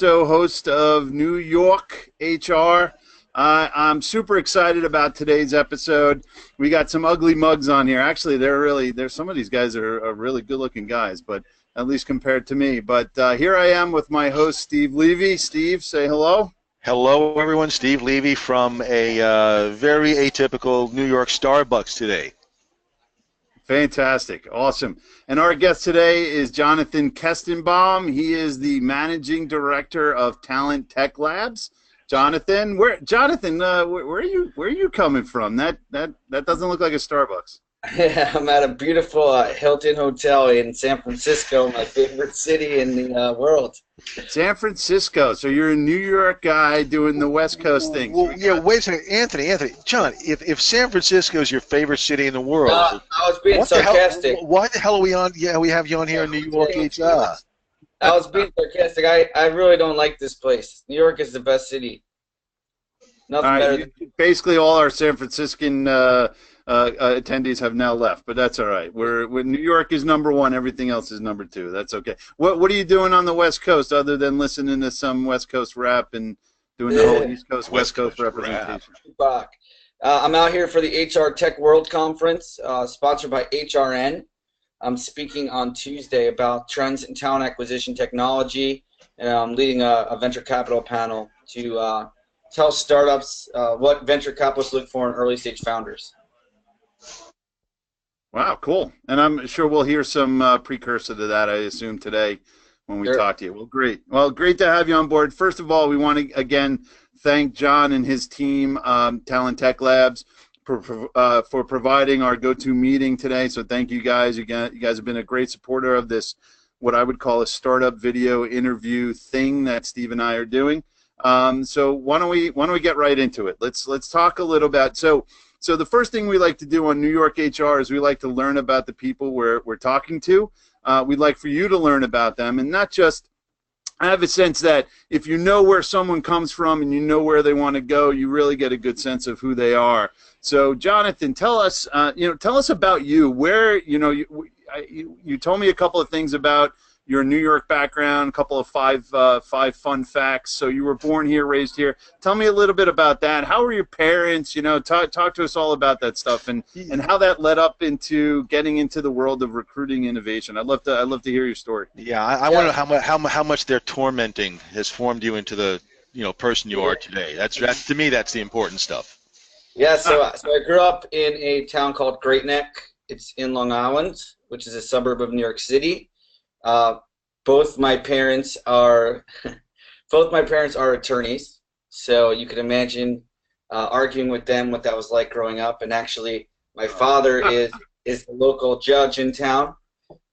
Host of New York HR. I'm super excited about today's episode. We got some ugly mugs on here. Actually, there's some of these guys are really good-looking guys, but at least compared to me. But here I am with my host, Steve Levy. Steve, say hello. Hello, everyone. Steve Levy from a very atypical New York Starbucks today. Fantastic. Awesome. And our guest today is Jonathan Kestenbaum. He is the managing director of Techlabs. Jonathan, where are you coming from? That doesn't look like a Starbucks. I'm at a beautiful Hilton Hotel in San Francisco, my favorite city in the world. San Francisco. So you're a New York guy doing the West Coast thing. Well, yeah, wait a second. Anthony, John, if San Francisco is your favorite city in the world, I was being sarcastic. Why the hell are we on? Yeah, we have you on here in New York HR. I was being sarcastic. I really don't like this place. New York is the best city. Nothing better. Basically, all our San Franciscan attendees have now left, but that's all right. New York is number one. Everything else is number two. That's okay. What are you doing on the West Coast other than listening to some West Coast rap and doing the whole East Coast West Coast representation? I'm out here for the HR Tech World Conference, sponsored by HRN. I'm speaking on Tuesday about trends in talent acquisition technology, and I'm leading a venture capital panel to tell startups what venture capitalists look for in early stage founders. Wow, cool. And I'm sure we'll hear some precursor to that, I assume, today when we talk to you. Well, great. Well, great to have you on board. First of all, we want to, again, thank John and his team, Techlabs, for providing our go-to meeting today. So thank you guys. You guys have been a great supporter of this, what I would call a startup video interview thing that Steve and I are doing. So why don't we get right into it? Let's talk a little about So the first thing we like to do on New York HR is we like to learn about the people we're talking to. We'd like for you to learn about them, and not just I have a sense that if you know where someone comes from and you know where they want to go, you really get a good sense of who they are. So Jonathan, tell us about you. Where you told me a couple of things about your New York background, a couple of five fun facts. So you were born here, raised here. Tell me a little bit about that. How were your parents? Talk to us all about that stuff and how that led up into getting into the world of recruiting innovation. I'd love to hear your story. Yeah, I want to know how much their tormenting has formed you into the person you are today. That's to me, that's the important stuff. Yeah, so I grew up in a town called Great Neck. It's in Long Island, which is a suburb of New York City. Both my parents are attorneys, so you can imagine arguing with them what that was like growing up. And actually, my father is the local judge in town,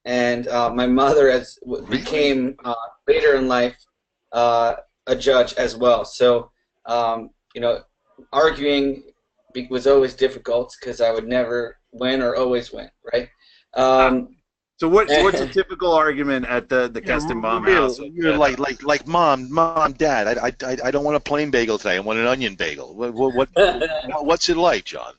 and my mother became later in life a judge as well. So arguing was always difficult because I would never win or always win, right? So what's a typical argument at the Kestenbaum house? You're like mom, dad. I don't want a plain bagel today. I want an onion bagel. What's it like, John?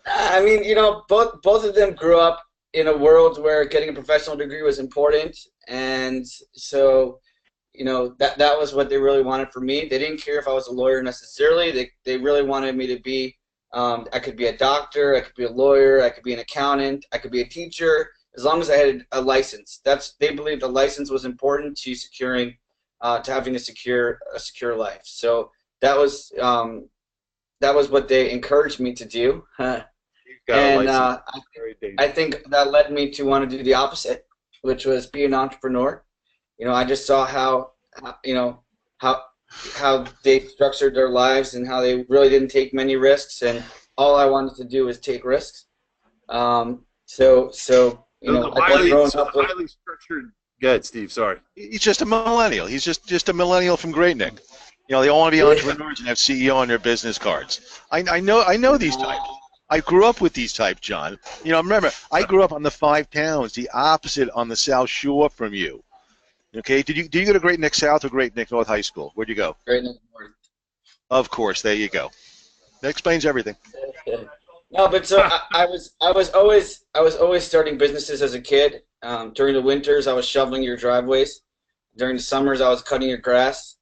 I mean, both of them grew up in a world where getting a professional degree was important, and so that was what they really wanted for me. They didn't care if I was a lawyer necessarily. They really wanted me to be. I could be a doctor. I could be a lawyer. I could be an accountant. I could be a teacher. As long as I had a license. They believed a license was important to having a secure life. So that was what they encouraged me to do. And I think that led me to want to do the opposite, which was be an entrepreneur. I just saw how they structured their lives and how they really didn't take many risks, and all I wanted to do was take risks. Highly structured. Go ahead, Steve. Sorry. He's just a millennial. He's just a millennial from Great Neck. They all want to be entrepreneurs and have CEO on their business cards. I know these types. I grew up with these types, John. Remember, I grew up on the Five Towns, the opposite on the South Shore from you. Okay. Did you go to Great Neck South or Great Neck North High School? Where'd you go? Great Neck North. Of course. There you go. That explains everything. No, but so I was always starting businesses as a kid. During the winters, I was shoveling your driveways. during the summers I was cutting your grass,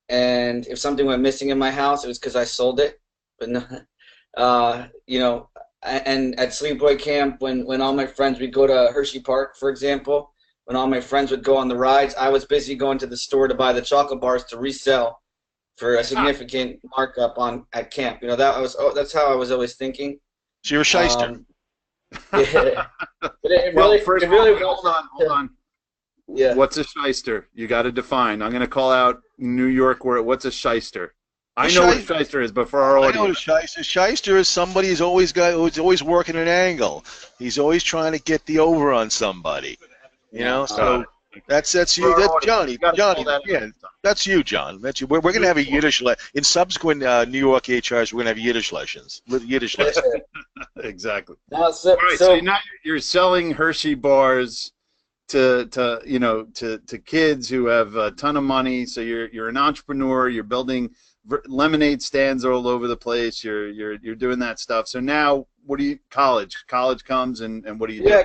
and if something went missing in my house, it was because I sold it. But no, you know, and at sleepaway camp, when all my friends would go to Hershey Park, for example, when all my friends would go on the rides, I was busy going to the store to buy the chocolate bars to resell for a significant markup on at camp. You know, that's how I was always thinking. So you're a shyster. Yeah. But it Well, really, first it of all, really hold on. Yeah. What's a shyster? You got to define. I'm going to call out New York word. What's a shyster? I know what a shyster is, but for our audience. I know what a shyster is. Shyster is somebody who's always working an angle. He's always trying to get the over on somebody. You know, so that's you. That's Johnny. Yeah, that's you, John. That's you. We're going to have a Yiddish in subsequent New York HRs. We're going to have Yiddish lessons. Exactly. Now, All right, so now you're selling Hershey bars to kids who have a ton of money. So you're an entrepreneur. You're building lemonade stands all over the place. You're doing that stuff. So now, what do you college comes and what do you do? Yeah,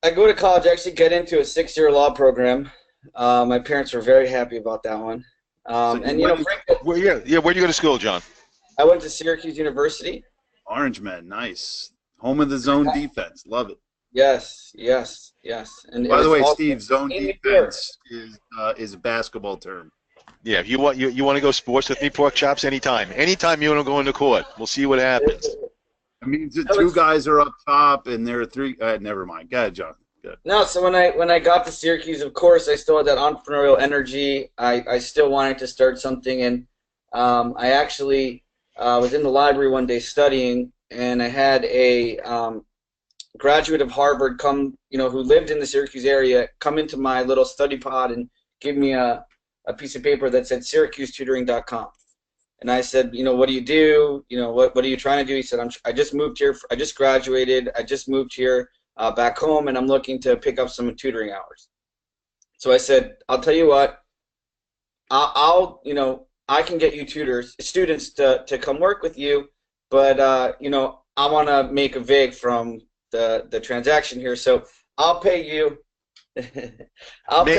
I go to college. I actually get into a 6-year law program. My parents were very happy about that one. And you know, where do you go to school, John? I went to Syracuse University. Orange Man, nice. Home of the zone defense. Love it. Yes. And by the way, Steve, zone defense is a basketball term. Yeah, if you want to go sports with me, pork chops, anytime. Anytime you want to go into court, we'll see what happens. I mean, the two guys are up top, and there are three. Never mind. Go ahead, John. Good. No, so when I got to Syracuse, of course, I still had that entrepreneurial energy. I still wanted to start something, and I actually was in the library one day studying, and I had a graduate of Harvard come, you know, who lived in the Syracuse area, come into my little study pod and give me a piece of paper that said SyracuseTutoring.com. And I said, you know, what do you do? You know, what are you trying to do? He said, I just moved here. I just graduated. I just moved here back home, and I'm looking to pick up some tutoring hours. So I said, I'll tell you what, I can get you students to come work with you, but, you know, I want to make a vig from the transaction here. So I'll pay you. Hold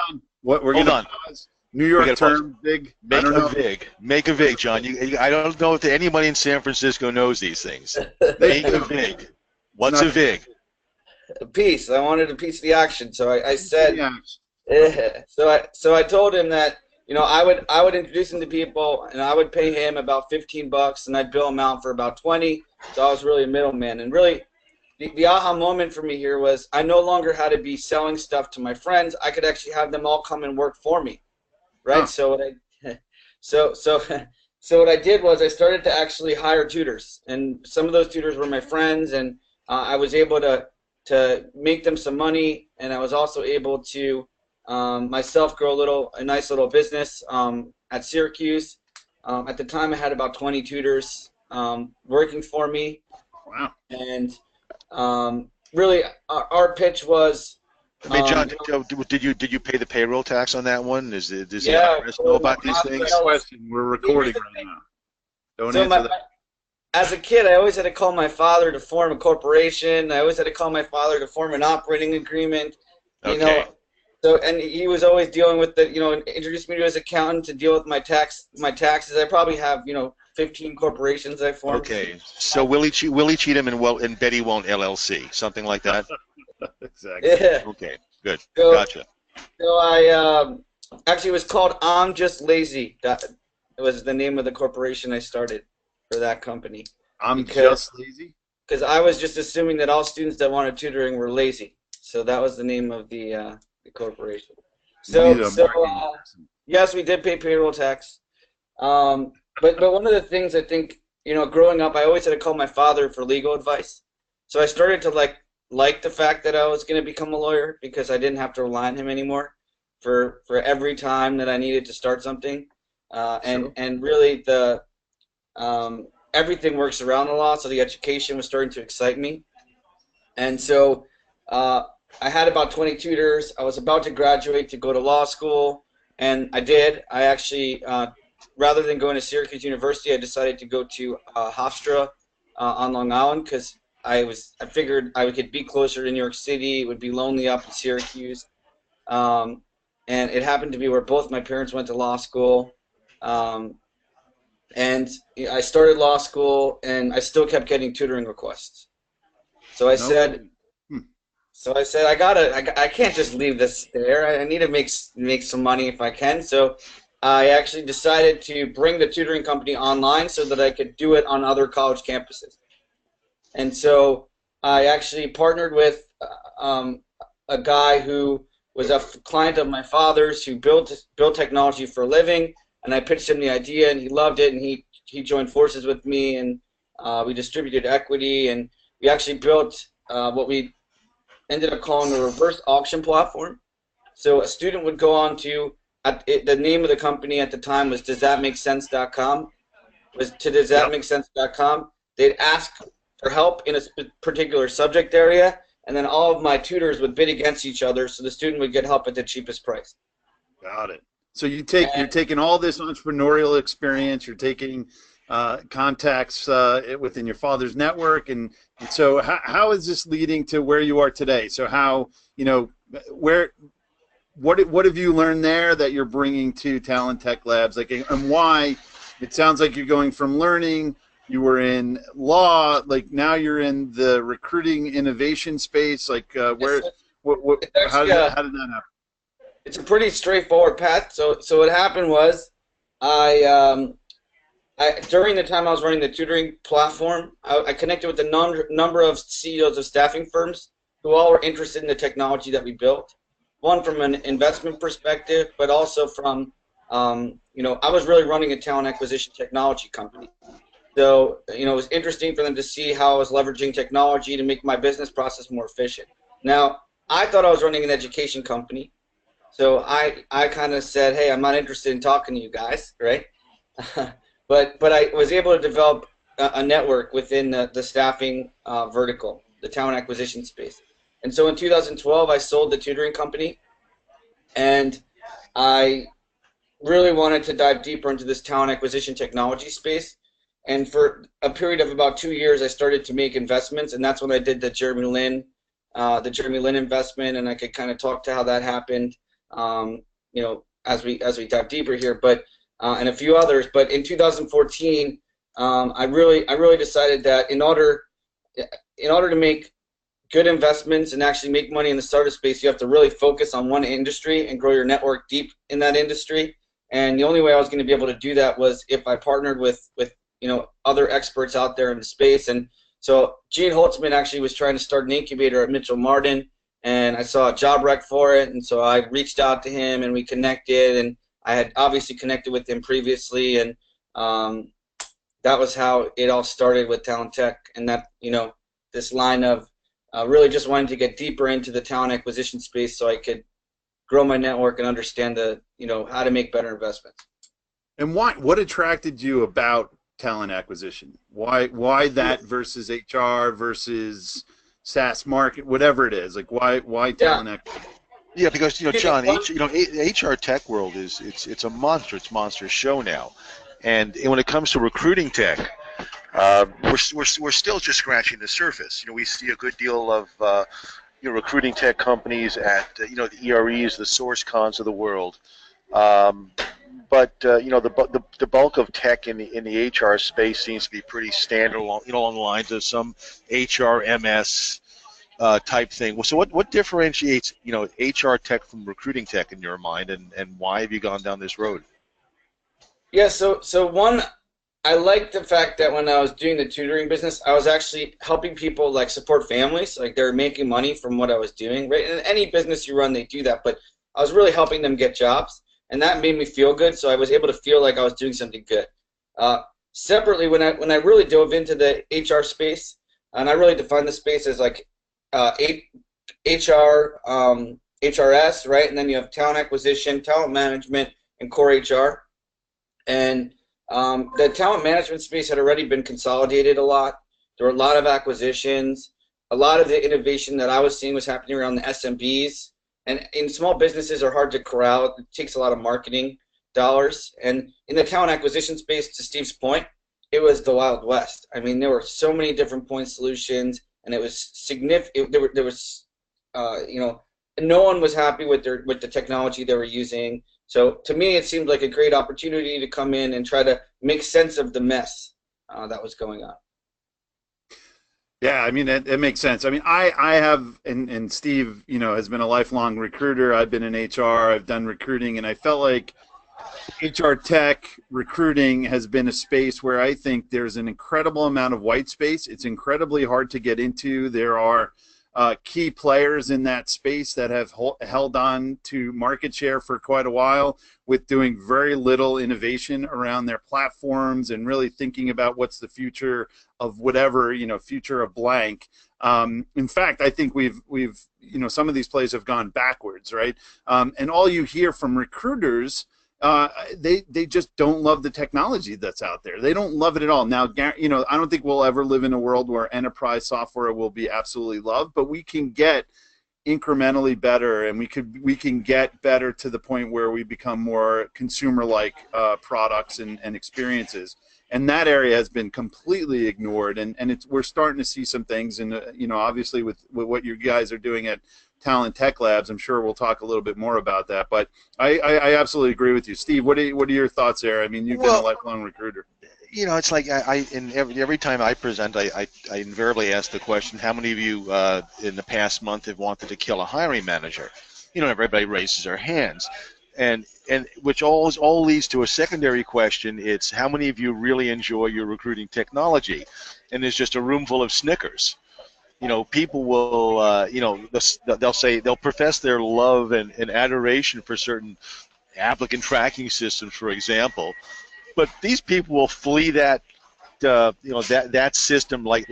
on. What we're going to pause. New York term, vig. Make a vig. Make a vig, John. I don't know if anybody in San Francisco knows these things. Make a vig. What's a vig? A piece. I wanted a piece of the action, so I said. So I told him that, you know, I would introduce him to people, and I would pay him about $15, and I'd bill him out for about 20. So I was really a middleman, and really, the aha moment for me here was I no longer had to be selling stuff to my friends. I could actually have them all come and work for me, right? Huh. So what I did was I started to actually hire tutors, and some of those tutors were my friends, and I was able to make them some money, and I was also able to myself grow a nice little business at Syracuse. At the time, I had about 20 tutors working for me. Wow. And really, our pitch was. I mean, John, did you pay the payroll tax on that one? Does the IRS know about these things? Question. We're recording right now. Don't answer that. As a kid, I always had to call my father to form a corporation. I always had to call my father to form an operating agreement. You know, so and he was always dealing with introduced me to his accountant to deal with my taxes. I probably have 15 corporations I formed. Okay, so Willie Cheatham and Betty Won't LLC, something like that. Exactly. Yeah. Okay, good. Gotcha. So I actually it was called I'm Just Lazy. That was the name of the corporation I started for that company. Just Lazy? Because I was just assuming that all students that wanted tutoring were lazy. So that was the name of the corporation. So yes, we did pay payroll tax. But one of the things I think, growing up, I always had to call my father for legal advice. So I started to like the fact that I was going to become a lawyer because I didn't have to rely on him anymore for every time that I needed to start something. And really everything works around the law, so the education was starting to excite me. And so I had about 20 tutors. I was about to graduate to go to law school, and I did. I actually, rather than going to Syracuse University, I decided to go to Hofstra on Long Island because I figured I could be closer to New York City. It would be lonely up in Syracuse. And and it happened to be where both my parents went to law school. And I started law school, and I still kept getting tutoring requests. So I said, I can't just leave this there. I need to make some money if I can. So I actually decided to bring the tutoring company online so that I could do it on other college campuses. And so I actually partnered with a guy who was a client of my father's who built technology for a living, and I pitched him the idea, and he loved it, and he joined forces with me, and we distributed equity, and we actually built what we ended up calling a reverse auction platform. So a student would go on to, the name of the company at the time was doesthatmakesense.com, was to doesthatmakesense.com. They'd ask for help in a particular subject area, and then all of my tutors would bid against each other, so the student would get help at the cheapest price. Got it. So you're taking all this entrepreneurial experience, you're taking contacts within your father's network, and so how is this leading to where you are today? So how, what have you learned there that you're bringing to Talent Techlabs, like, and why? It sounds like you're going from learning. You were in law, like now you're in the recruiting innovation space. Like, how did that happen? It's a pretty straightforward path. So what happened was, during the time I was running the tutoring platform, I connected with a number of CEOs of staffing firms who all were interested in the technology that we built. One from an investment perspective, but also from, I was really running a talent acquisition technology company. So, it was interesting for them to see how I was leveraging technology to make my business process more efficient. Now, I thought I was running an education company, so I kind of said, hey, I'm not interested in talking to you guys, right? but I was able to develop a network within the staffing vertical, the talent acquisition space. And so in 2012, I sold the tutoring company, and I really wanted to dive deeper into this talent acquisition technology space. And for a period of about 2 years, I started to make investments, and that's when I did the Jeremy Lin investment, and I could kind of talk to how that happened, as we dive deeper here, but and a few others. But in 2014, I really decided that in order to make good investments and actually make money in the startup space, you have to really focus on one industry and grow your network deep in that industry. And the only way I was going to be able to do that was if I partnered with other experts out there in the space. And so Gene Holtzman actually was trying to start an incubator at Mitchell Martin, and I saw a job rec for it, and so I reached out to him and we connected, and I had obviously connected with him previously, and that was how it all started with Talent Tech, and that, this line of really just wanting to get deeper into the talent acquisition space so I could grow my network and understand how to make better investments. And what attracted you about talent acquisition? Why that versus HR versus SaaS market, whatever it is? Like, why talent acquisition? Yeah, because John, HR tech world it's a monster show now, and when it comes to recruiting tech, we're still just scratching the surface. We see a good deal of recruiting tech companies at the EREs, the SourceCons of the world. But the bulk of tech in the HR space seems to be pretty standard, along the lines of some HRMS type thing. Well, so what differentiates HR tech from recruiting tech in your mind, and why have you gone down this road? Yeah, so one, I like the fact that when I was doing the tutoring business, I was actually helping people like support families, like they're making money from what I was doing. Right, in any business you run, they do that, but I was really helping them get jobs. And that made me feel good, so I was able to feel like I was doing something good. Separately, when I really dove into the HR space, and I really defined the space as like HR, HRS, right? And then you have talent acquisition, talent management, and core HR. And the talent management space had already been consolidated a lot. There were a lot of acquisitions. A lot of the innovation that I was seeing was happening around the SMBs. And in small businesses are hard to corral. It takes a lot of marketing dollars. And in the talent acquisition space, to Steve's point, it was the Wild West. I mean, there were so many different point solutions, and it was significant. There was no one was happy with the technology they were using. So to me, it seemed like a great opportunity to come in and try to make sense of the mess that was going on. Yeah, I mean it makes sense. I mean, I have and Steve, has been a lifelong recruiter. I've been in HR. I've done recruiting, and I felt like HR tech recruiting has been a space where I think there's an incredible amount of white space. It's incredibly hard to get into. There are key players in that space that have held on to market share for quite a while with doing very little innovation around their platforms and really thinking about what's the future of whatever, future of blank. In fact, I think we've some of these plays have gone backwards, right? And all you hear from recruiters, they just don't love the technology that's out there. They don't love it at all. Now, I don't think we'll ever live in a world where enterprise software will be absolutely loved, but we can get incrementally better, and we can get better to the point where we become more consumer-like products and experiences. And that area has been completely ignored, and we're starting to see some things, and obviously with what you guys are doing at Talent Techlabs, I'm sure we'll talk a little bit more about that. But I absolutely agree with you, Steve. What are your thoughts there? I mean, you've been a lifelong recruiter. It's like in every time I present, I invariably ask the question, how many of you in the past month have wanted to kill a hiring manager? Everybody raises their hands, and which all leads to a secondary question. It's how many of you really enjoy your recruiting technology? And there's just a room full of snickers. People will, they'll profess their love and adoration for certain applicant tracking systems, for example, but these people will flee that, that system like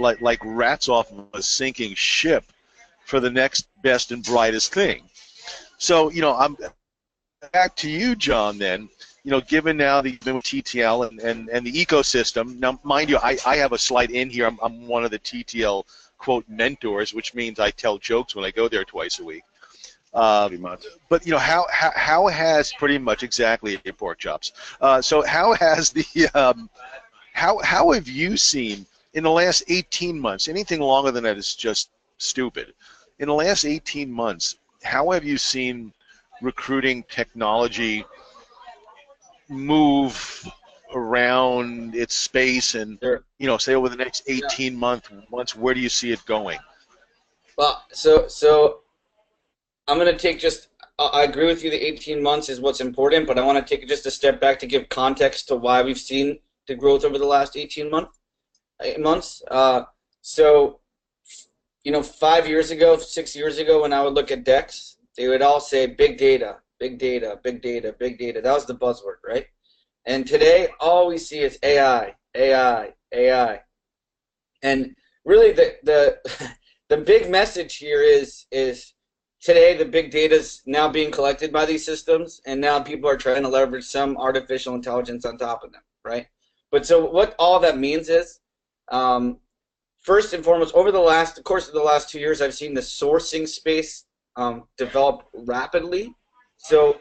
rats off of a sinking ship for the next best and brightest thing. So, I'm back to you, John. Then, given now the TTL and the ecosystem. Now, mind you, I have a slight in here. I'm one of the TTL quote mentors, which means I tell jokes when I go there twice a week. Pretty much. But how has pretty much exactly pork chops. So how has the how have you seen in the last 18 months? Anything longer than that is just stupid. In the last 18 months, how have you seen recruiting technology move around its space, and say over the next 18 months, where do you see it going? Well, so I'm going to take I agree with you, the 18 months is what's important, but I want to take just a step back to give context to why we've seen the growth over the last 18 months. So 5 years ago, 6 years ago, when I would look at decks, they would all say big data, big data, big data, big data. That was the buzzword, right? And today, all we see is AI, AI, AI. And really, the big message here is today the big data is now being collected by these systems, and now people are trying to leverage some artificial intelligence on top of them, right? But so what all that means is, first and foremost, over the course of the last 2 years, I've seen the sourcing space develop rapidly. So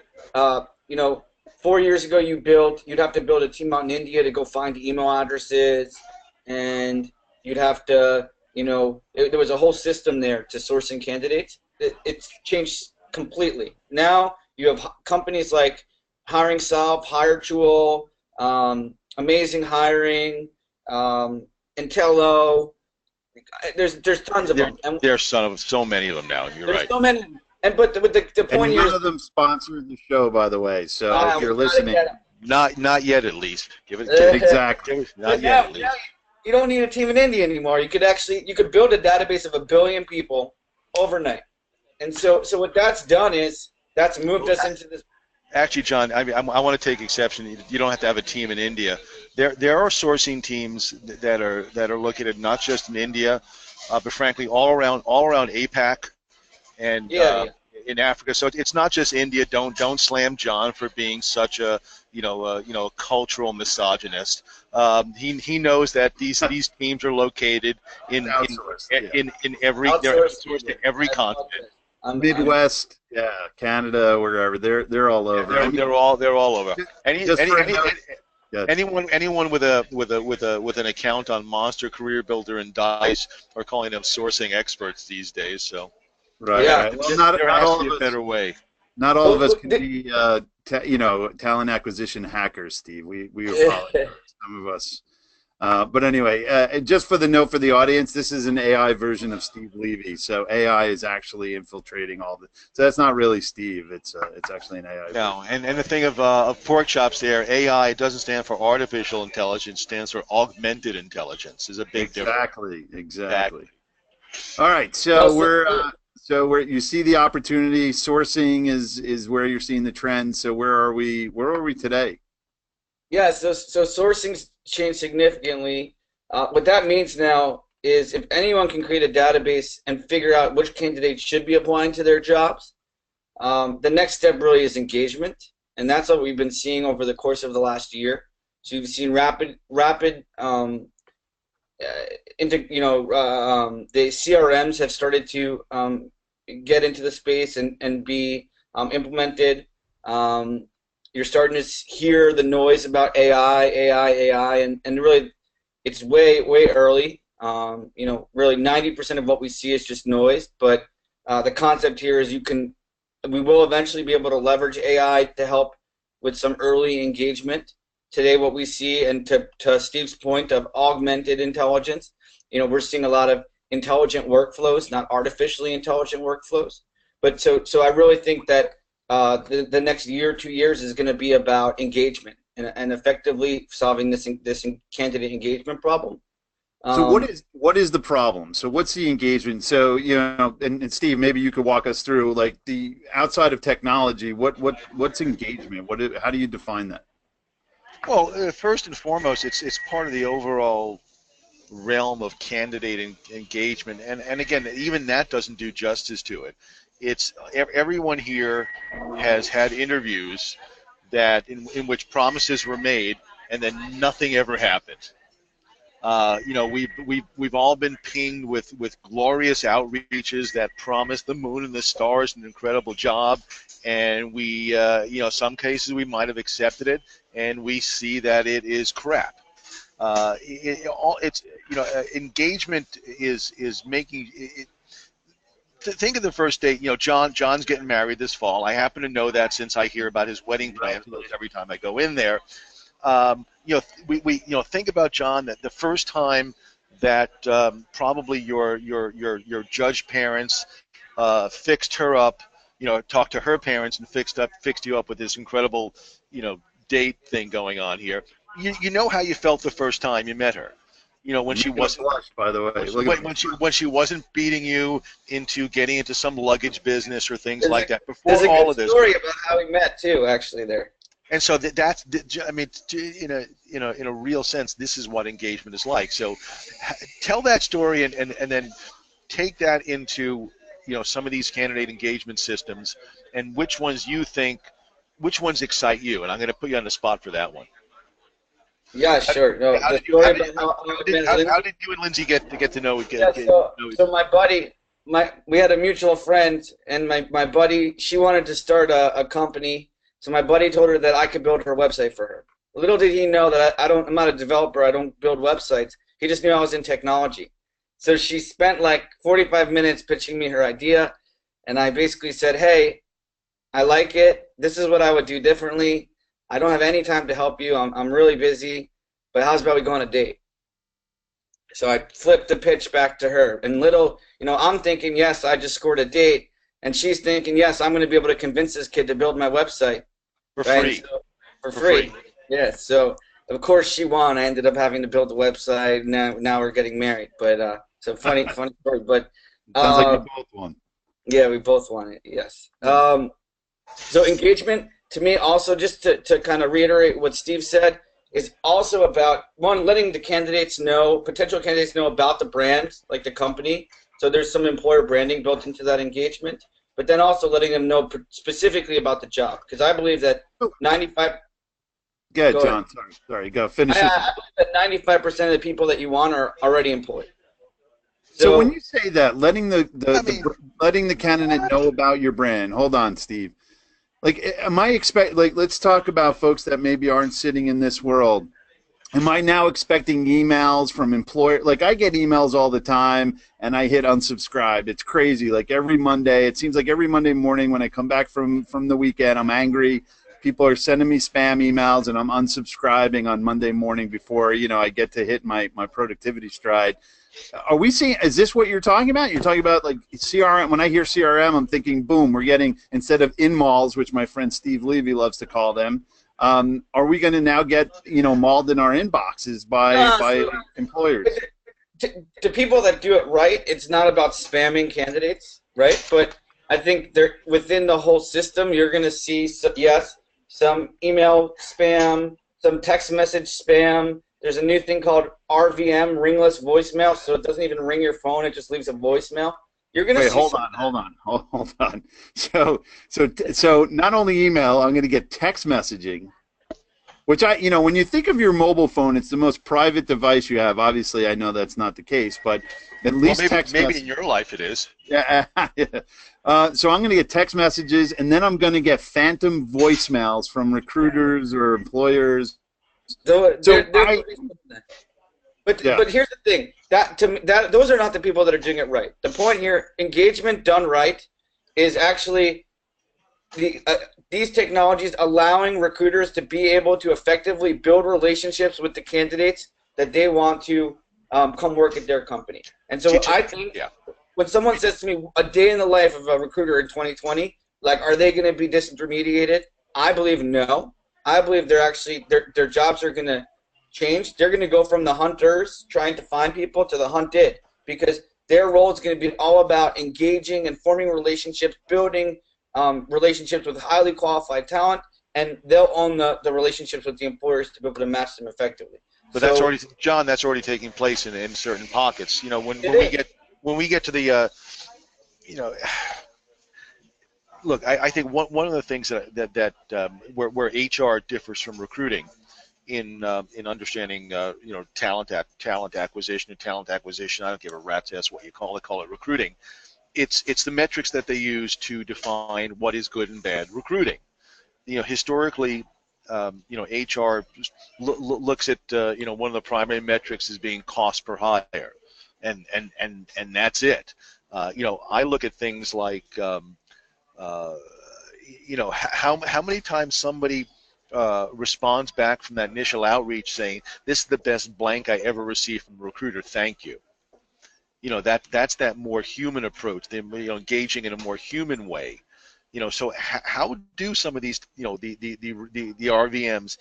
4 years ago, you'd have to build a team out in India to go find email addresses, and you'd have to, there was a whole system there to sourcing candidates. It's changed completely. Now you have companies like Hiring Solve, HireTool, Amazing Hiring, Intello. There's tons of them. There's so many of them now. You're right. There's so many. But the point and here none of them sponsored the show, by the way. So if you're listening, not yet, at least. Give it exactly. Not yet, at least. You don't need a team in India anymore. You could build a database of 1 billion people overnight. And so what that's done is that's moved us into this. Actually, John, I want to take exception. You don't have to have a team in India. There are sourcing teams that are located not just in India, but frankly all around APAC and in Africa. So it's not just India. Don't slam John for being such a cultural misogynist. He knows that these teams are located in every continent. Midwest, Canada, wherever they're all over. They're all over. Anyone with an account on Monster, Career Builder, and Dice are calling them sourcing experts these days. So Right. Yeah. Right. Well, There not has all to be of a us. better way. Not all of Well, us can be, talent acquisition hackers, Steve. We apologize, some of us. But anyway, just for the note for the audience, this is an AI version of Steve Levy. So AI is actually infiltrating all the. So that's not really Steve. It's actually an AI version. No, and the thing of pork chops there, AI doesn't stand for artificial intelligence, stands for augmented intelligence. Is a big difference. Exactly. Exactly. Exactly. All right. well, So we're you see the opportunity. Sourcing is where you're seeing the trend. So where are we? Where are we today? yeah. So sourcing's changed significantly. What that means now is if anyone can create a database and figure out which candidates should be applying to their jobs, the next step really is engagement, and that's what we've been seeing over the course of the last year. So you've seen rapid the CRMs have started to get into the space and be implemented. You're starting to hear the noise about AI, and really, it's way early. Really 90% of what we see is just noise. But the concept here is we will eventually be able to leverage AI to help with some early engagement. Today, what we see, and to Steve's point of augmented intelligence, we're seeing a lot of intelligent workflows, not artificially intelligent workflows. But so I really think that the next year, 2 years is going to be about engagement and effectively solving this candidate engagement problem. So what is the problem? So what's the engagement? So and Steve, maybe you could walk us through like the outside of technology. What's engagement? How do you define that? Well, first and foremost, it's part of the overall realm of candidate engagement, and again, even that doesn't do justice to it. It's everyone here has had interviews that in which promises were made and then nothing ever happened. We've all been pinged with glorious outreaches that promise the moon and the stars an incredible job, and some cases we might have accepted it, and we see that it is crap. Engagement is making it. Think of the first date. John's getting married this fall. I happen to know that since I hear about his wedding plans every time I go in there. We think about John, that the first time that probably your judge parents fixed her up, talked to her parents and fixed you up with this incredible, date thing going on here. You know how you felt the first time you met her. When she wasn't, Blush, by the way. when she wasn't beating you into getting into some luggage business or things like that. There's Before a all good of this. story about how we met too, actually. There. And so that's, I mean, in a real sense, this is what engagement is like. So tell that story and then take that into, some of these candidate engagement systems and which ones excite you. And I'm going to put you on the spot for that one. Yeah, sure. No, How the did story how about did, how how I did, met how Lindsay. did you and Lindsay get to know? Yeah, so my buddy, we had a mutual friend, and my buddy, she wanted to start a company. So my buddy told her that I could build her website for her. Little did he know that I'm not a developer. I don't build websites. He just knew I was in technology. So she spent like 45 minutes pitching me her idea, and I basically said, hey, I like it. This is what I would do differently. I don't have any time to help you. I'm really busy, but how's about we go on a date? So I flipped the pitch back to her, and I'm thinking, yes, I just scored a date, and she's thinking, yes, I'm going to be able to convince this kid to build my website. For Right? free. So, for free. Yeah. So of course she won. I ended up having to build the website. Now we're getting married. But so funny story. But Sounds like you both won. yeah, we both won it. Yes. So engagement to me also, just to kind of reiterate what Steve said, is also about one, letting the potential candidates know about the brand, like the company. So there's some employer branding built into that engagement. But then also letting them know specifically about the job, because I believe that 95. Go ahead, John. Sorry. Go finish. I believe that 95% of the people that you want are already employed. So when you say that, letting the candidate know about your brand. Hold on, Steve. Like, let's talk about folks that maybe aren't sitting in this world. am I now expecting emails from employer? Like I get emails all the time, and I hit unsubscribe. It's crazy. Like every Monday, it seems like every Monday morning when I come back from the weekend, I'm angry. People are sending me spam emails, and I'm unsubscribing on Monday morning before I get to hit my productivity stride. Are we seeing? Is this what you're talking about? You're talking about like CRM. When I hear CRM, I'm thinking, boom, we're getting, instead of in-malls, which my friend Steve Levy loves to call them. Are we going to now get mauled in our inboxes by employers? To people that do it right, it's not about spamming candidates, right? But I think they're within the whole system. You're going to see some email spam, some text message spam. There's a new thing called RVM, ringless voicemail, so it doesn't even ring your phone; it just leaves a voicemail. You're going to see. Hold on. So not only email, I'm going to get text messaging, which when you think of your mobile phone, it's the most private device you have. Obviously, I know that's not the case, but at least maybe in your life it is. Yeah. So I'm going to get text messages, and then I'm going to get phantom voicemails from recruiters or employers. But here's the thing. Those are not the people that are doing it right. The point here, engagement done right, is actually these technologies allowing recruiters to be able to effectively build relationships with the candidates that they want to come work at their company. And so I think when someone says to me, a day in the life of a recruiter in 2020, like, are they going to be disintermediated? I believe no. I believe they're actually their jobs are going to change. They're going to go from the hunters trying to find people to the hunted, because their role is going to be all about engaging and forming relationships, building relationships with highly qualified talent, and they'll own the relationships with the employers to be able to match them effectively. But that's already taking place in certain pockets. When we get to the look, I think one of the things where HR differs from recruiting in understanding talent acquisition and talent acquisition. I don't give a rat's ass what you call it recruiting. It's the metrics that they use to define what is good and bad recruiting. Historically, HR looks at one of the primary metrics as being cost per hire, and that's it. I look at things like how many times somebody responds back from that initial outreach saying, "This is the best blank I ever received from a recruiter. Thank you." That's that more human approach. They're engaging in a more human way. So how do some of these, the RVMs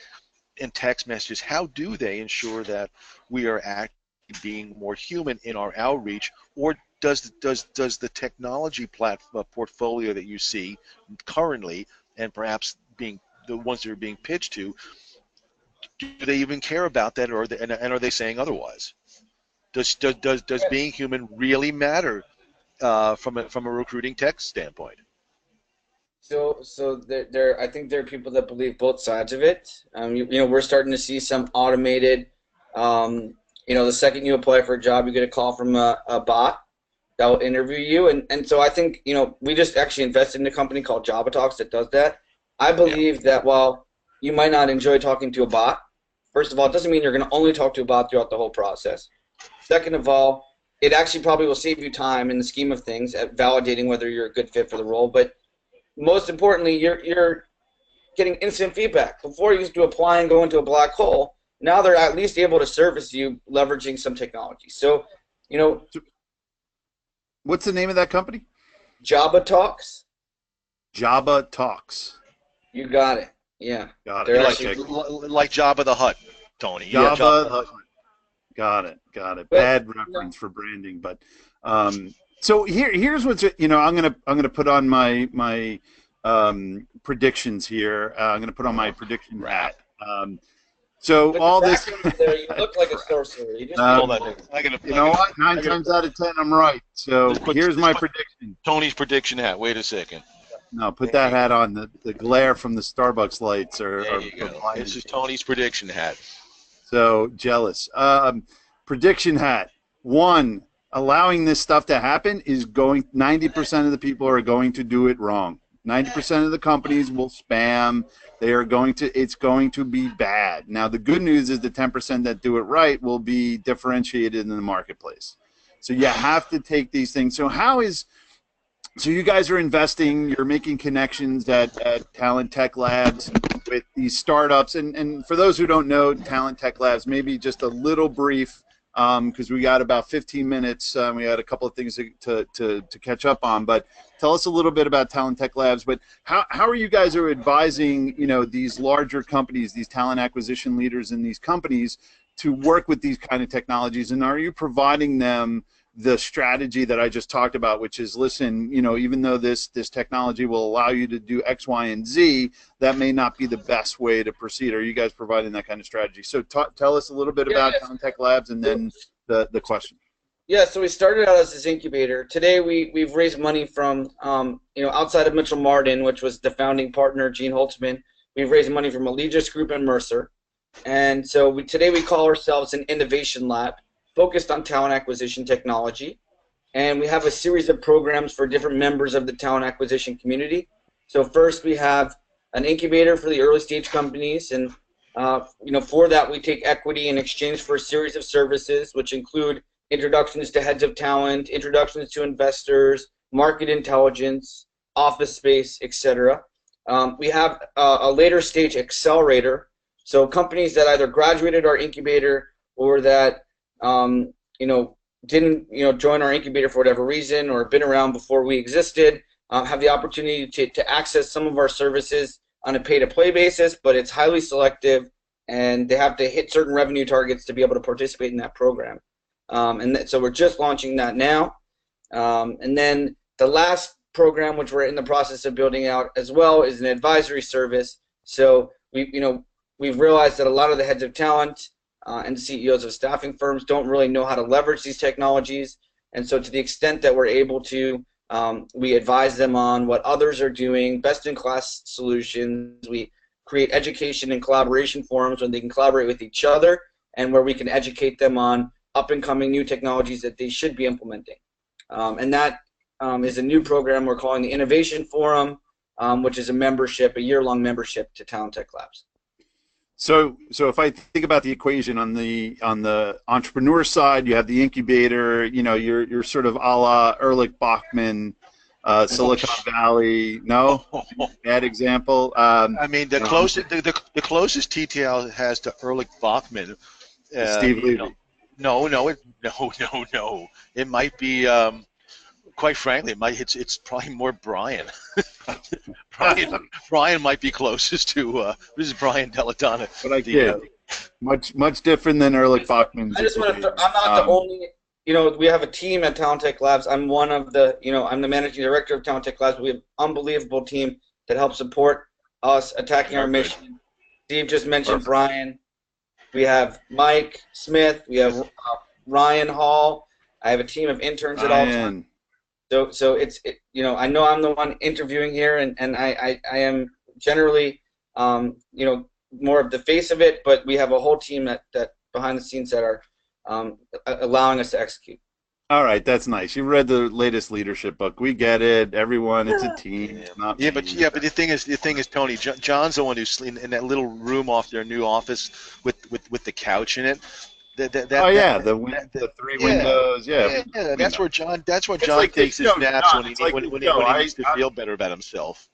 and text messages, how do they ensure that we are actually being more human in our outreach, or does the technology portfolio that you see currently, and perhaps being the ones that are being pitched to, do they even care about that, or are they saying otherwise? Does being human really matter from a recruiting tech standpoint? So I think there are people that believe both sides of it. We're starting to see some automated. The second you apply for a job, you get a call from a bot that will interview you, and so I think we just actually invested in a company called Java Talks that does that. I believe that while you might not enjoy talking to a bot, first of all, it doesn't mean you're going to only talk to a bot throughout the whole process. Second of all, it actually probably will save you time in the scheme of things at validating whether you're a good fit for the role. But most importantly, you're getting instant feedback. Before you used to apply and go into a black hole. Now they're at least able to service you leveraging some technology. So, what's the name of that company? Java Talks. Java Talks. You got it. Yeah. Got it. Like Jabba the Hutt, Tony. Jabba the Hutt. Got it. Bad reference for branding, but so here's what's I'm gonna put on my predictions here. I'm gonna put on my prediction hat. So with all this. There, you look like a sorcerer. You know what? 9 times out of 10, I'm right. So here's my prediction. Tony's prediction hat. Wait a second. No, put that hat on. The glare from the Starbucks lights are. There you go. This is Tony's prediction hat. So jealous. Prediction hat. 1, allowing this stuff to happen is 90% of the people are going to do it wrong. 90% of the companies will spam. It's going to be bad. Now, the good news is the 10% that do it right will be differentiated in the marketplace. So you have to take these things. So you guys are investing, you're making connections at Talent Tech Labs with these startups. And for those who don't know Talent Tech Labs, maybe just a little brief, because we got about 15 minutes. We had a couple of things to catch up on. But tell us a little bit about Talent Tech Labs. But how are you guys advising, these larger companies, these talent acquisition leaders in these companies to work with these kind of technologies? And are you providing them the strategy that I just talked about, which is, listen, even though this technology will allow you to do X, Y, and Z, that may not be the best way to proceed. Are you guys providing that kind of strategy? So tell us a little bit about Talent Tech Labs, and then the question. Yeah, so we started out as this incubator. Today we've raised money from outside of Mitchell Martin, which was the founding partner, Gene Holtzman. We've raised money from Allegis Group and Mercer. And so today we call ourselves an innovation lab, focused on talent acquisition technology, and we have a series of programs for different members of the talent acquisition community. So first we have an incubator for the early stage companies, and for that we take equity in exchange for a series of services, which include introductions to heads of talent, introductions to investors, market intelligence, office space, etc. We have a later stage accelerator, so companies that either graduated our incubator or that didn't join our incubator for whatever reason or been around before we existed, have the opportunity to access some of our services on a pay-to-play basis, but it's highly selective, and they have to hit certain revenue targets to be able to participate in that program. So we're just launching that now. And then the last program, which we're in the process of building out as well, is an advisory service. So we've realized that a lot of the heads of talent and CEOs of staffing firms don't really know how to leverage these technologies, and so to the extent that we're able to, we advise them on what others are doing, best-in-class solutions. We create education and collaboration forums where they can collaborate with each other, and where we can educate them on up-and-coming new technologies that they should be implementing. And that is a new program we're calling the Innovation Forum, which is a year-long membership to Talent Tech Labs. So if I think about the equation on the entrepreneur side, you have the incubator. You're sort of a la Ehrlich Bachman, Silicon Valley. No, bad example. The closest TTL has to Ehrlich Bachman. Steve Levy. No. It might be. Quite frankly, it's probably more Brian. Brian might be closest to. This is Brian Deladonna. But I kid. Much different than Ehrlich Bachman. I just want to. I'm not the only. We have a team at Talent Tech Labs. I'm one of the. I'm the managing director of Talent Tech Labs. We have an unbelievable team that helps support us attacking our mission. Steve just mentioned Brian. We have Mike Smith. We have Ryan Hall. I have a team of interns at all times. So I know I'm the one interviewing here, and I am generally more of the face of it, but we have a whole team that behind the scenes that are allowing us to execute. All right, that's nice. You read the latest leadership book. We get it. Everyone, it's a team. It's not me. But the thing is, Tony, John's the one who's in that little room off their new office with the couch in it. The three windows. Yeah. That's where John. That's where John takes his naps when he needs to feel better about himself.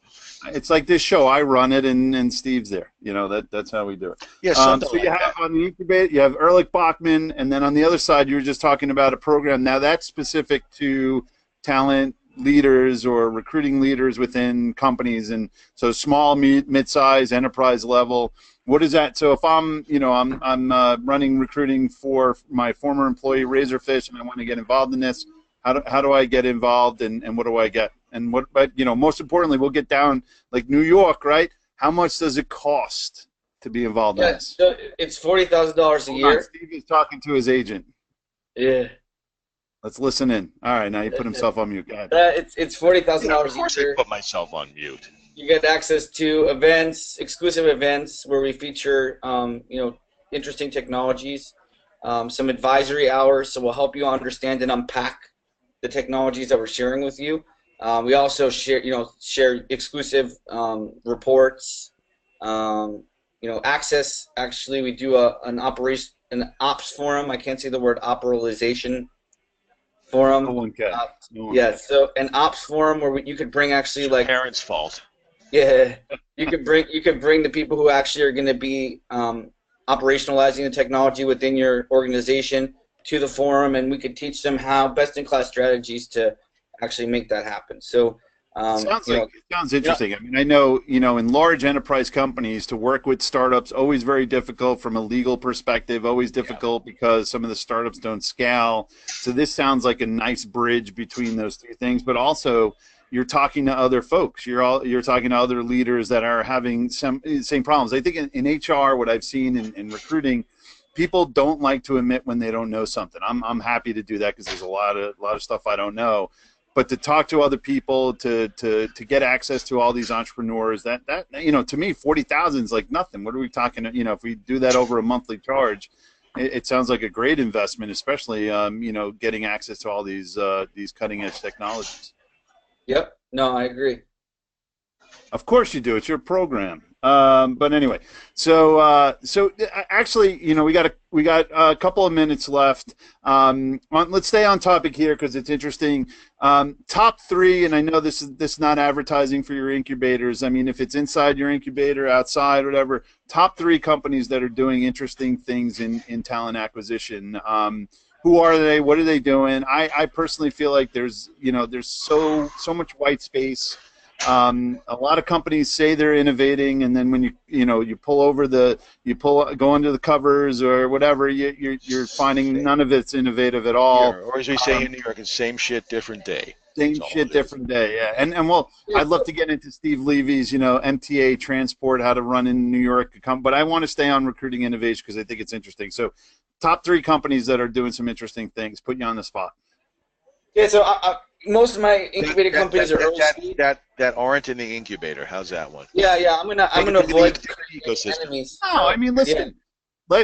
It's like this show. I run it, and Steve's there. That's how we do it. Yeah. So you have on the incubator, you have Ehrlich Bachman, and then on the other side, you were just talking about a program. Now that's specific to talent leaders or recruiting leaders within companies, and so small, mid-size, enterprise level. What is that? So if I'm running recruiting for my former employee Razorfish, and I want to get involved in this, how do I get involved, and what do I get? And but most importantly, we'll get down like New York, right? How much does it cost to be involved in this? So it's $40,000 a year. Steve is talking to his agent. Yeah. Let's listen in. All right, now he put himself on mute. Go ahead. It's $40,000 a year. Of course, I put myself on mute. You get access to events, exclusive events where we feature, interesting technologies, some advisory hours, so we'll help you understand and unpack the technologies that we're sharing with you. We also share exclusive reports. Access. Actually, we do an ops forum. I can't say the word operationalization forum. No one can. Yeah, so an ops forum where you could bring actually It's your parents' fault. Yeah, you could bring the people who actually are going to be operationalizing the technology within your organization to the forum, and we could teach them how best-in-class strategies to actually make that happen. So, it sounds interesting. I mean, I know, in large enterprise companies, to work with startups, always very difficult from a legal perspective, always difficult because some of the startups don't scale. So this sounds like a nice bridge between those two things, but also you're talking to other folks. You're talking to other leaders that are having same problems. I think in HR, what I've seen in recruiting, people don't like to admit when they don't know something. I'm happy to do that because there's a lot of stuff I don't know. But to talk to other people, to get access to all these entrepreneurs, that to me, 40,000 is like nothing. What are we talking? If we do that over a monthly charge, it sounds like a great investment, especially getting access to all these cutting edge technologies. Yep. No, I agree. Of course you do. It's your program. But anyway, so actually, we got a couple of minutes left. Let's stay on topic here because it's interesting. Top three, and I know this is not advertising for your incubators. I mean, if it's inside your incubator, outside, whatever. Top three companies that are doing interesting things in talent acquisition. Who are they? What are they doing? I personally feel like there's so much white space. A lot of companies say they're innovating, and then when you go under the covers or whatever, you're finding none of it's innovative at all. Or as we say in New York, it's same shit, different day. Same shit, different day. Yeah, and well, I'd love to get into Steve Levy's MTA transport, how to run in New York, but I want to stay on recruiting innovation because I think it's interesting. So, top three companies that are doing some interesting things. Put you on the spot. Yeah, so most of my incubator companies are early stage. That aren't in the incubator. How's that one? Yeah. I'm gonna avoid ecosystem. enemies. No, I mean, listen.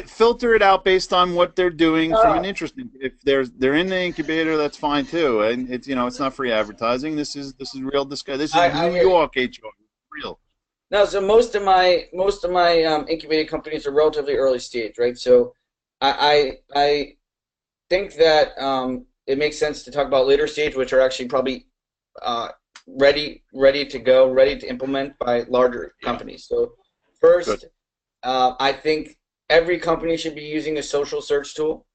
Filter it out based on what they're doing from an interesting. If they're in the incubator, that's fine too. And it's it's not free advertising. This is real discussion. This is New York HR. Real. No, so most of my incubator companies are relatively early stage, right? So I think that it makes sense to talk about later stage, which are actually probably ready to go, ready to implement by larger companies. So first, I think every company should be using a social search tool.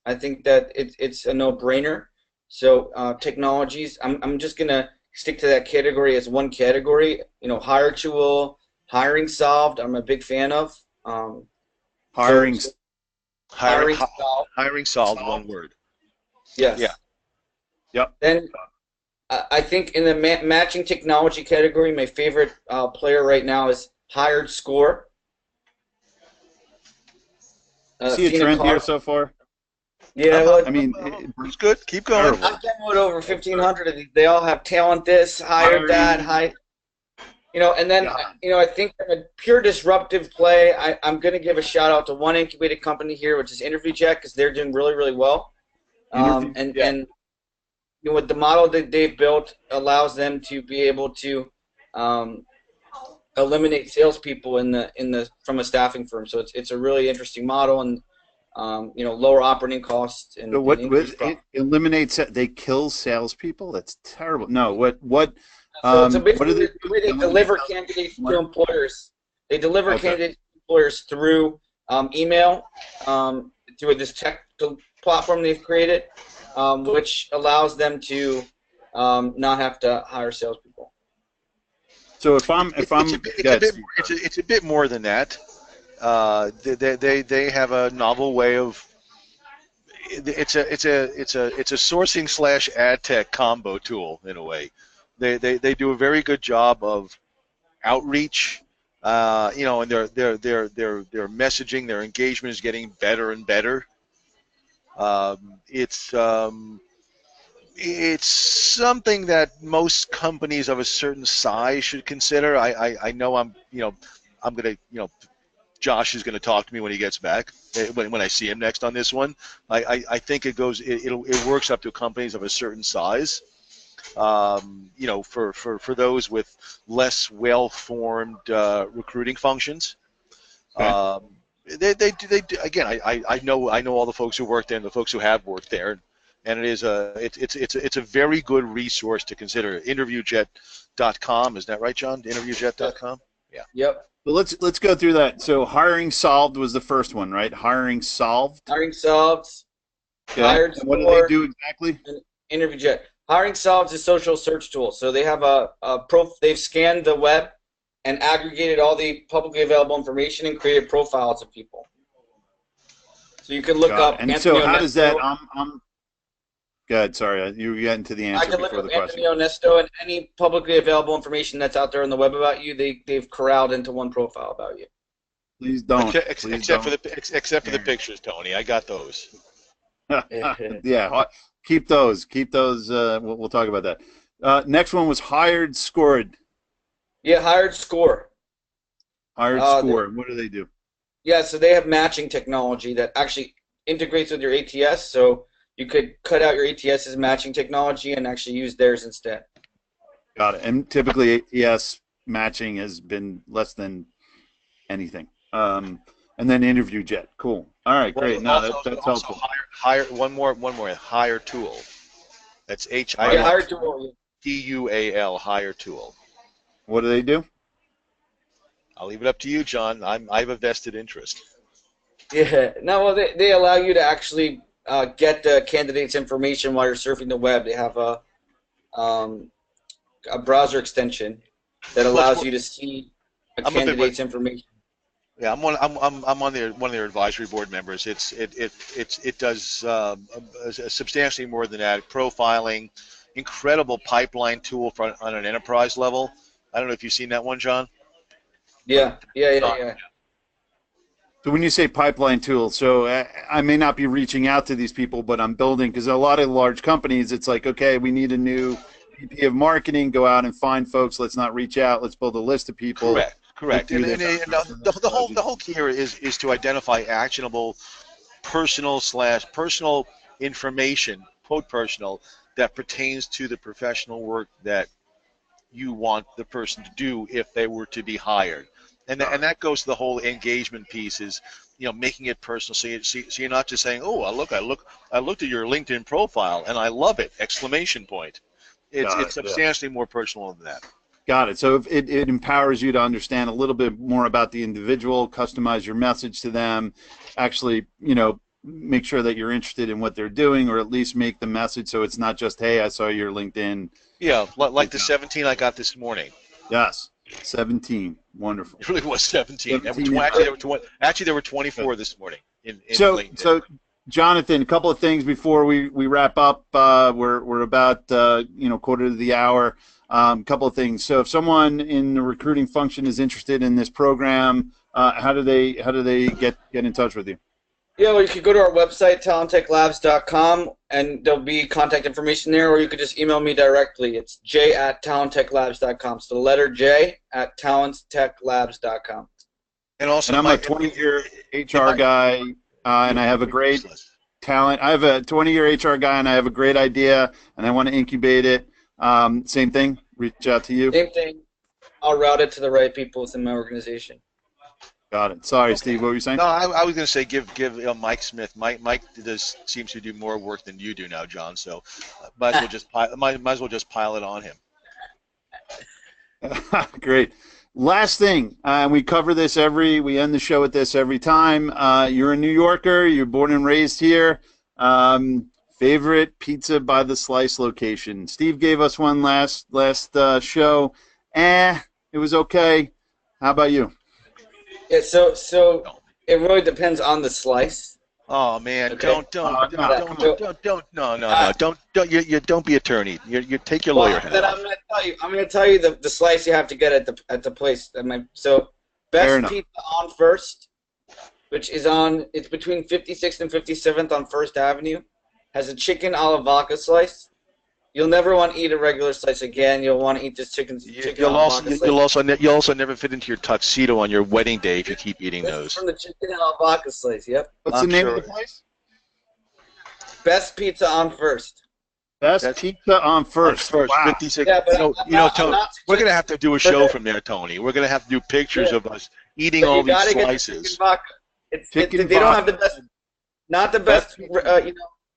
I think that it's a no-brainer. So technologies, I'm just gonna stick to that category as one category. Hire tool, hiring solved. I'm a big fan of. Hiring solved. One word. Yes. Yeah. Yep. Then I think in the matching technology category, my favorite player right now is Hired Score. See a trend here so far? Yeah, well, I mean, it's good. Keep going. I've demoed over 1,500 of these. They all have talent this, hired that, and then I think a pure disruptive play. I'm going to give a shout out to one incubated company here, which is Interview Check, because they're doing really, really well. And with the model that they've built allows them to be able to eliminate salespeople from a staffing firm. So it's a really interesting model, and lower operating costs. And so it eliminates? They kill salespeople? That's terrible. No, what? So basically, they deliver candidates to employers. They deliver candidates to employers through email, through this tech platform they've created, which allows them to not have to hire salespeople. So it's a bit more than that. They have a novel way of. It's a sourcing / ad tech combo tool in a way. They do a very good job of outreach. And their messaging, their engagement is getting better and better. It's something that most companies of a certain size should consider. I know I'm gonna Josh is gonna talk to me when he gets back when I see him next on this one. I think it works up to companies of a certain size. you know, for those with less well-formed recruiting functions. Okay. They do, again. I know all the folks who work there and the folks who have worked there, and it's a very good resource to consider. Interviewjet.com, is that right, John? Interviewjet.com. Yeah. Yep. Well, let's go through that. So hiring solved was the first one, right? Hiring solved. Hiring solved. Okay. Hired And what do they score, do exactly? and InterviewJet. Hiring solved is a social search tool. So they have they've scanned the web and aggregated all the publicly available information and created profiles of people. So you can look Got up it. And Anthony so how does that? Onesto. Good. Sorry, you were getting to the I answer can look before up the question. Anthony Onesto, and any publicly available information that's out there on the web about you, they've corralled into one profile about you. Please don't. Except for the pictures, Tony. I got those. Yeah, keep those. Keep those. We'll talk about that. Next one was hired scored. Yeah, hired score. Hired score. What do they do? Yeah, so they have matching technology that actually integrates with your ATS, so you could cut out your ATS's matching technology and actually use theirs instead. Got it. And typically ATS matching has been less than anything. And then InterviewJet. Cool. All right, great. No, that's helpful. Hire one more. Hire tool. That's Hire tool. HIRTUAL. Hire tool. What do they do? I'll leave it up to you, John. I have a vested interest. Yeah. No, well, they allow you to actually get the candidate's information while you're surfing the web. They have a browser extension that allows you to see a candidate's information. Yeah, I'm on one of their advisory board members. It does substantially more than that. Profiling, incredible pipeline tool on an enterprise level. I don't know if you've seen that one, John. Yeah. So when you say pipeline tool, so I may not be reaching out to these people, but I'm building, because a lot of large companies, it's like, okay, we need a new VP of marketing, go out and find folks. Let's not reach out. Let's build a list of people. Correct. And the whole key here is to identify actionable personal information, quote personal, that pertains to the professional work that you want the person to do if they were to be hired. And that goes to the whole engagement piece, is, you know, making it personal. So you're not just saying, oh, I looked at your LinkedIn profile and I love it! Exclamation point. It's substantially more personal than that. Got it. So if it empowers you to understand a little bit more about the individual, customize your message to them, actually, you know, make sure that you're interested in what they're doing, or at least make the message so it's not just, hey, I saw your LinkedIn. Yeah, like the 17 I got this morning. Yes, 17. Wonderful. It really was 17. Actually, there were 24 this morning in LinkedIn. So, Jonathan, a couple of things before we wrap up. We're about quarter to the hour. Couple of things. So if someone in the recruiting function is interested in this program, how do they get in touch with you? Yeah, well, you could go to our website, talenttechlabs.com, and there'll be contact information there, or you could just email me directly. It's j@talenttechlabs.com. So the letter j@talenttechlabs.com. And also, I'm a 20-year HR guy, and I have a great talent. I have a 20-year HR guy, and I have a great idea, and I want to incubate it. Same thing. Reach out to you. Same thing. I'll route it to the right people within my organization. Got it. Sorry, Steve. What were you saying? No, I was going to say give Mike Smith. Mike seems to do more work than you do now, John. So might as well just pile it on him. Great. Last thing, we cover this we end the show with this every time. You're a New Yorker. You're born and raised here. Favorite pizza by the slice location? Steve gave us one last show. It was okay. How about you? Yeah, so it really depends on the slice. Oh man, okay. Don't be attorney. You take your lawyer hat. Then I'm gonna tell you the slice you have to get at the place. So best pizza on First, which is it's between 56th and 57th on First Avenue, has a chicken alla vodka slice. You'll never want to eat a regular slice again. You'll want to eat this chicken. You'll also never fit into your tuxedo on your wedding day if you keep eating those. From the chicken alla vodka slice. Yep. What's the name of the place? Best Pizza on First. Best pizza on First. First, Wow. 56. Yeah, but Tony, we're going to have to do a show from there, Tony. We're going to have to do pictures of us eating all these slices. They don't have the best, not the best,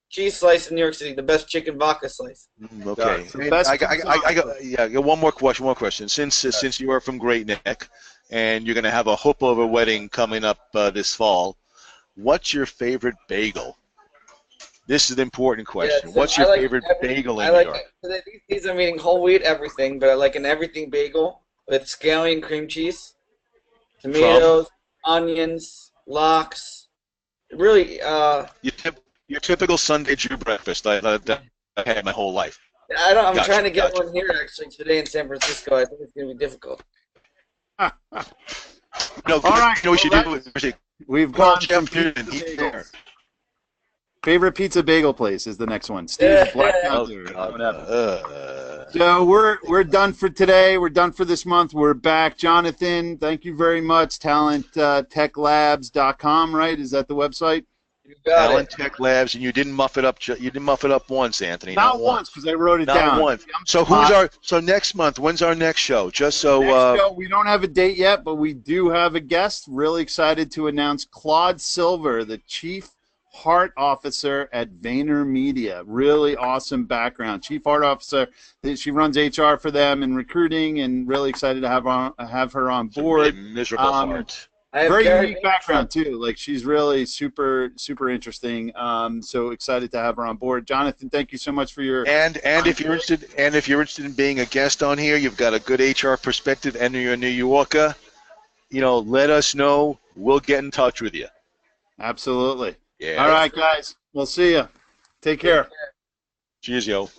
cheese slice in New York City. The best chicken vodka slice. Okay. I got one more question. Since you are from Great Neck, and you're going to have a hoop over wedding coming up this fall, what's your favorite bagel? This is an important question. Yeah, so what's your favorite bagel in New York? These days I'm eating whole wheat everything, but I like an everything bagel with scallion cream cheese, tomatoes, onions, lox. Really, your typical Sunday Jew breakfast I've had my whole life. I'm trying to get one here actually today in San Francisco. I think it's going to be difficult. No, all right. You know what we should do? We've gone from pizza bagels. Favorite pizza bagel place is the next one. Steve's Black Panther. So we're done for today. We're done for this month. We're back. Jonathan, thank you very much. Techlabs.com, right? Is that the website? You got Talent Techlabs, and you didn't muff it up. You didn't muff it up once, Anthony. Not once, because I wrote it down. Not once. So next month? When's our next show? Just so we don't have a date yet, but we do have a guest. Really excited to announce Claude Silver, the Chief Heart Officer at Vayner Media. Really awesome background. Chief Heart Officer. She runs HR for them and recruiting, and really excited to have her on board. Really miserable heart. Very unique background too. Like, she's really super interesting. So excited to have her on board. Jonathan, thank you so much for your and if you're interested in being a guest on here, you've got a good HR perspective, and you're a New Yorker. Let us know. We'll get in touch with you. Absolutely. Yeah. All right, guys. We'll see you. Take care. Cheers, yo.